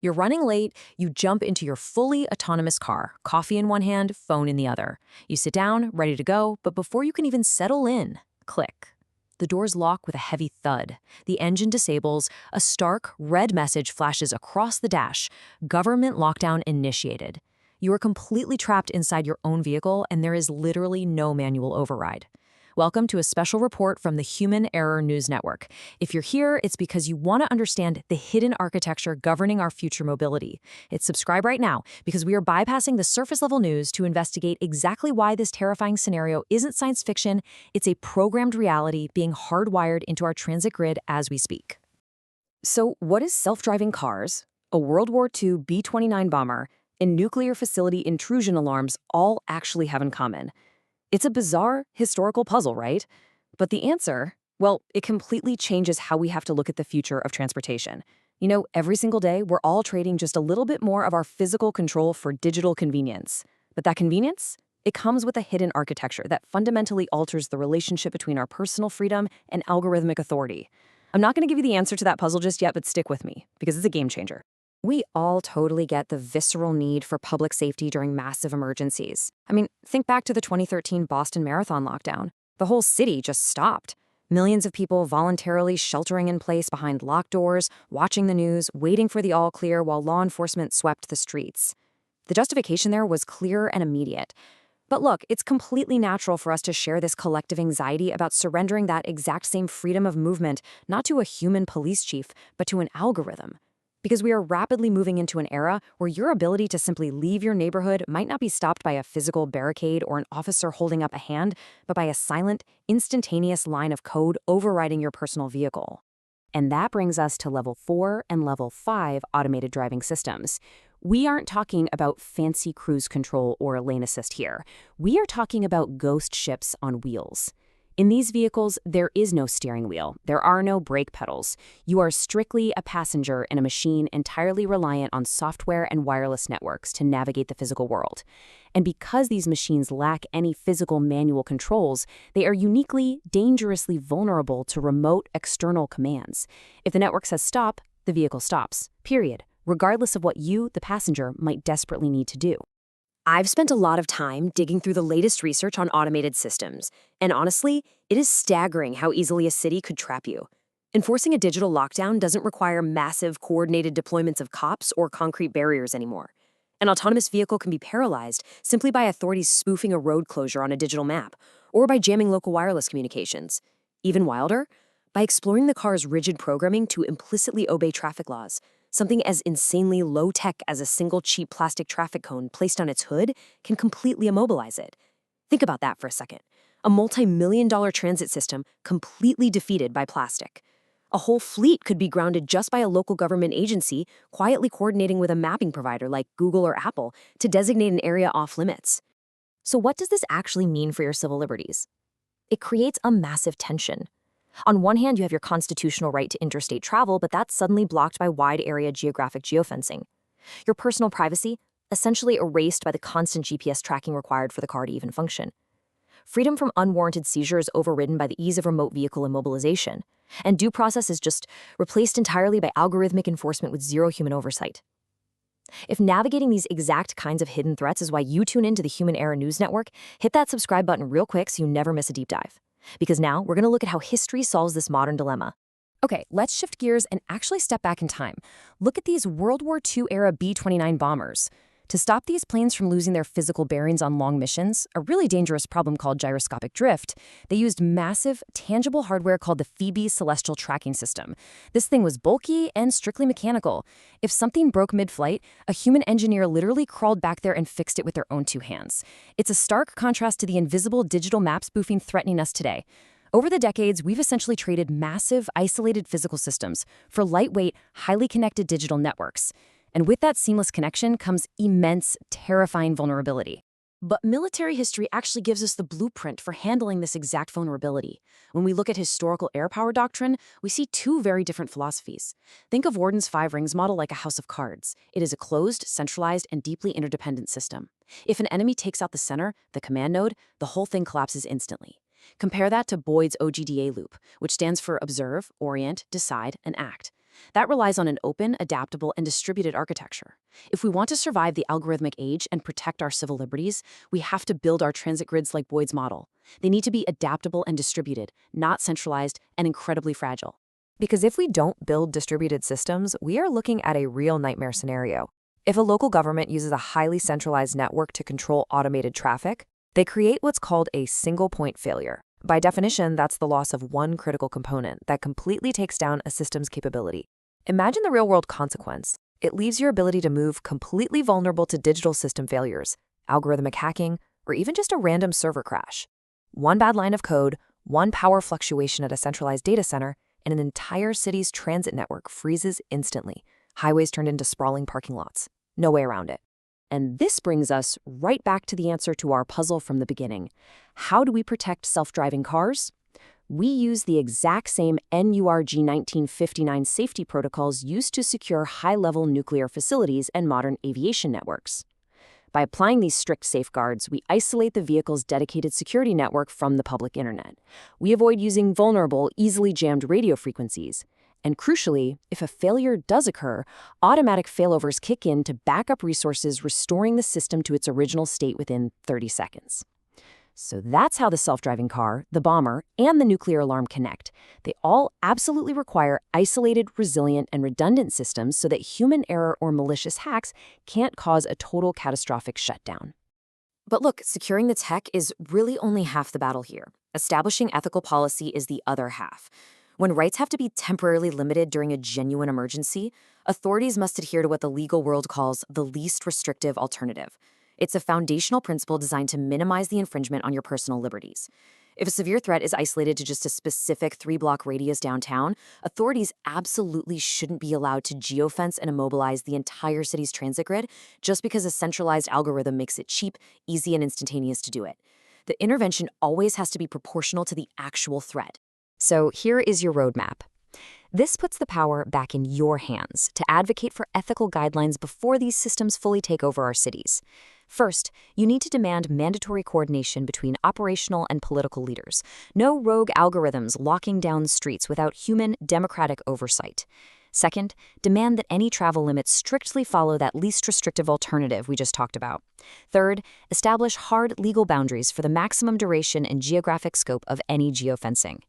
You're running late, you jump into your fully autonomous car, coffee in one hand, phone in the other. You sit down, ready to go, but before you can even settle in, click. The doors lock with a heavy thud. The engine disables. A stark, red message flashes across the dash. Government lockdown initiated. You are completely trapped inside your own vehicle, and there is literally no manual override. Welcome to a special report from the Human Error News Network. If you're here, it's because you want to understand the hidden architecture governing our future mobility. Hit subscribe right now, because we are bypassing the surface-level news to investigate exactly why this terrifying scenario isn't science fiction, it's a programmed reality being hardwired into our transit grid as we speak. So what is self-driving cars, a World War II B-29 bomber, and nuclear facility intrusion alarms all actually have in common? It's a bizarre historical puzzle, right? But the answer, well, it completely changes how we have to look at the future of transportation. You know, every single day, we're all trading just a little bit more of our physical control for digital convenience. But that convenience, it comes with a hidden architecture that fundamentally alters the relationship between our personal freedom and algorithmic authority. I'm not going to give you the answer to that puzzle just yet, but stick with me, because it's a game changer. We all totally get the visceral need for public safety during massive emergencies. I mean, think back to the 2013 Boston Marathon lockdown. The whole city just stopped. Millions of people voluntarily sheltering in place behind locked doors, watching the news, waiting for the all clear while law enforcement swept the streets. The justification there was clear and immediate. But look, it's completely natural for us to share this collective anxiety about surrendering that exact same freedom of movement, not to a human police chief, but to an algorithm. Because we are rapidly moving into an era where your ability to simply leave your neighborhood might not be stopped by a physical barricade or an officer holding up a hand, but by a silent, instantaneous line of code overriding your personal vehicle. And that brings us to Level 4 and Level 5 automated driving systems. We aren't talking about fancy cruise control or lane assist here. We are talking about ghost ships on wheels. In these vehicles, there is no steering wheel. There are no brake pedals. You are strictly a passenger in a machine entirely reliant on software and wireless networks to navigate the physical world. And because these machines lack any physical manual controls, they are uniquely, dangerously vulnerable to remote external commands. If the network says stop, the vehicle stops, period, regardless of what you, the passenger, might desperately need to do. I've spent a lot of time digging through the latest research on automated systems, and honestly, it is staggering how easily a city could trap you. Enforcing a digital lockdown doesn't require massive, coordinated deployments of cops or concrete barriers anymore. An autonomous vehicle can be paralyzed simply by authorities spoofing a road closure on a digital map, or by jamming local wireless communications. Even wilder, by exploring the car's rigid programming to implicitly obey traffic laws. Something as insanely low-tech as a single cheap plastic traffic cone placed on its hood can completely immobilize it. Think about that for a second. A multi-million-dollar transit system completely defeated by plastic. A whole fleet could be grounded just by a local government agency quietly coordinating with a mapping provider like Google or Apple to designate an area off-limits. So what does this actually mean for your civil liberties? It creates a massive tension. On one hand, you have your constitutional right to interstate travel, but that's suddenly blocked by wide-area geographic geofencing. Your personal privacy, essentially erased by the constant GPS tracking required for the car to even function. Freedom from unwarranted seizure is overridden by the ease of remote vehicle immobilization. And due process is just replaced entirely by algorithmic enforcement with zero human oversight. If navigating these exact kinds of hidden threats is why you tune into the Human Error News Network, hit that subscribe button real quick so you never miss a deep dive. Because now we're going to look at how history solves this modern dilemma. Okay, let's shift gears and actually step back in time. Look at these World War II-era B-29 bombers. To stop these planes from losing their physical bearings on long missions, a really dangerous problem called gyroscopic drift, they used massive, tangible hardware called the Phoebe Celestial Tracking System. This thing was bulky and strictly mechanical. If something broke mid-flight, a human engineer literally crawled back there and fixed it with their own two hands. It's a stark contrast to the invisible digital map spoofing threatening us today. Over the decades, we've essentially traded massive, isolated physical systems for lightweight, highly connected digital networks. And with that seamless connection comes immense, terrifying vulnerability. But military history actually gives us the blueprint for handling this exact vulnerability. When we look at historical air power doctrine, we see two very different philosophies. Think of Warden's Five Rings model like a house of cards. It is a closed, centralized, and deeply interdependent system. If an enemy takes out the center, the command node, the whole thing collapses instantly. Compare that to Boyd's OGDA loop, which stands for observe, orient, decide, and act. That relies on an open, adaptable, and distributed architecture. If we want to survive the algorithmic age and protect our civil liberties, we have to build our transit grids like Boyd's model. They need to be adaptable and distributed, not centralized and incredibly fragile. Because if we don't build distributed systems, we are looking at a real nightmare scenario. If a local government uses a highly centralized network to control automated traffic, they create what's called a single-point failure. By definition, that's the loss of one critical component that completely takes down a system's capability. Imagine the real-world consequence. It leaves your ability to move completely vulnerable to digital system failures, algorithmic hacking, or even just a random server crash. One bad line of code, one power fluctuation at a centralized data center, and an entire city's transit network freezes instantly. Highways turned into sprawling parking lots. No way around it. And this brings us right back to the answer to our puzzle from the beginning. How do we protect self-driving cars? We use the exact same NURG 1959 safety protocols used to secure high-level nuclear facilities and modern aviation networks. By applying these strict safeguards, we isolate the vehicle's dedicated security network from the public internet. We avoid using vulnerable, easily jammed radio frequencies. And crucially, if a failure does occur, automatic failovers kick in to back up resources, restoring the system to its original state within 30 seconds. So that's how the self-driving car, the bomber, and the nuclear alarm connect. They all absolutely require isolated, resilient, and redundant systems so that human error or malicious hacks can't cause a total catastrophic shutdown. But look, securing the tech is really only half the battle here. Establishing ethical policy is the other half. When rights have to be temporarily limited during a genuine emergency, authorities must adhere to what the legal world calls the least restrictive alternative. It's a foundational principle designed to minimize the infringement on your personal liberties. If a severe threat is isolated to just a specific 3-block radius downtown, authorities absolutely shouldn't be allowed to geofence and immobilize the entire city's transit grid just because a centralized algorithm makes it cheap, easy, and instantaneous to do it. The intervention always has to be proportional to the actual threat. So here is your roadmap. This puts the power back in your hands to advocate for ethical guidelines before these systems fully take over our cities. First, you need to demand mandatory coordination between operational and political leaders. No rogue algorithms locking down streets without human, democratic oversight. Second, demand that any travel limits strictly follow that least restrictive alternative we just talked about. Third, establish hard legal boundaries for the maximum duration and geographic scope of any geofencing.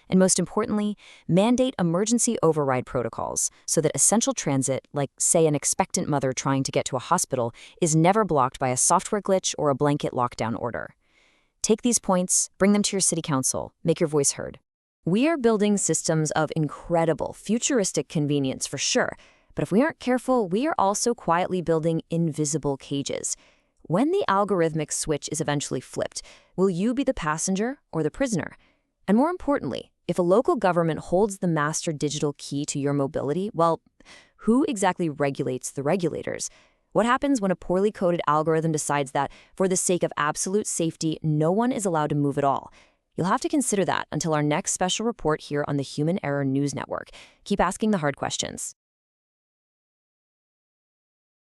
And most importantly, mandate emergency override protocols so that essential transit, like, say, an expectant mother trying to get to a hospital, is never blocked by a software glitch or a blanket lockdown order. Take these points, bring them to your city council, make your voice heard. We are building systems of incredible, futuristic convenience for sure, but if we aren't careful, we are also quietly building invisible cages. When the algorithmic switch is eventually flipped, will you be the passenger or the prisoner? And more importantly, if a local government holds the master digital key to your mobility, well, who exactly regulates the regulators? What happens when a poorly coded algorithm decides that, for the sake of absolute safety, no one is allowed to move at all? You'll have to consider that until our next special report here on the Human Error News Network. Keep asking the hard questions.